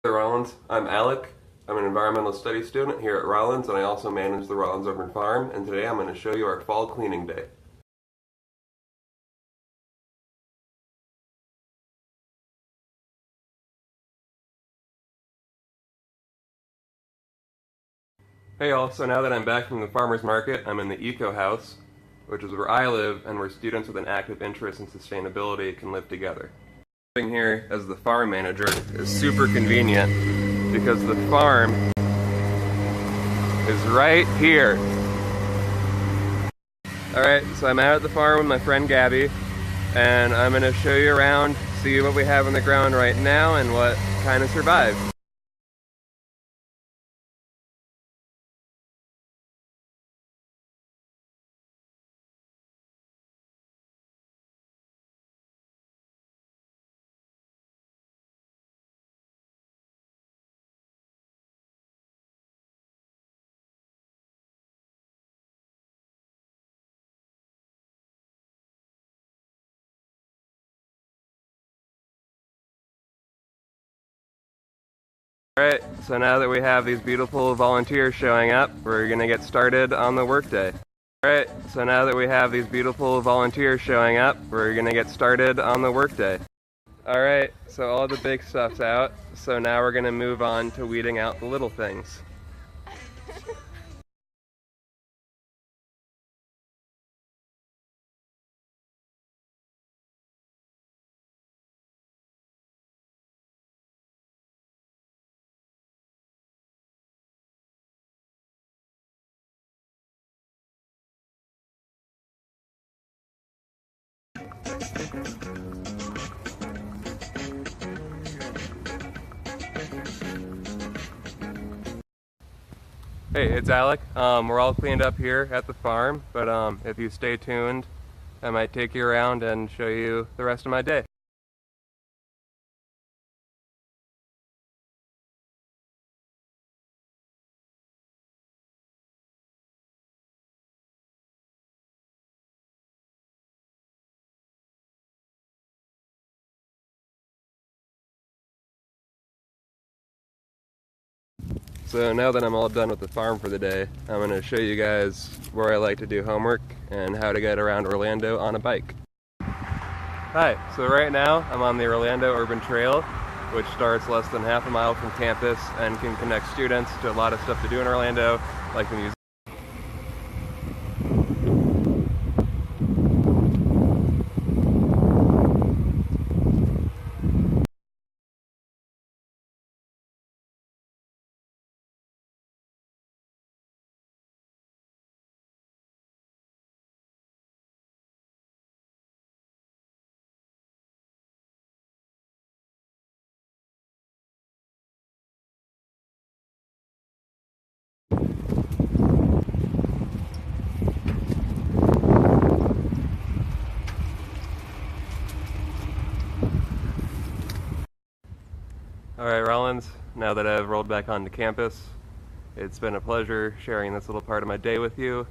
Hey Rollins, I'm Alec. I'm an environmental studies student here at Rollins, and I also manage the Rollins Urban Farm, and today I'm going to show you our fall cleaning day. Hey y'all, so now that I'm back from the farmer's market, I'm in the Eco House, which is where I live and where students with an active interest in sustainability can live together. Living here as the farm manager is super convenient because the farm is right here. Alright, so I'm out at the farm with my friend Gabby, and I'm going to show you around, see what we have on the ground right now and what kind of survived. Alright, so now that we have these beautiful volunteers showing up, we're going to get started on the workday. Alright, so now that we have these beautiful volunteers showing up, we're going to get started on the workday. Alright, so all the big stuff's out, so now we're going to move on to weeding out the little things. Hey, it's Alec. We're all cleaned up here at the farm, but if you stay tuned, I might take you around and show you the rest of my day. So now that I'm all done with the farm for the day, I'm going to show you guys where I like to do homework and how to get around Orlando on a bike. Hi, so right now I'm on the Orlando Urban Trail, which starts less than half a mile from campus and can connect students to a lot of stuff to do in Orlando, like the museum. Alright Rollins, now that I've rolled back onto campus, it's been a pleasure sharing this little part of my day with you.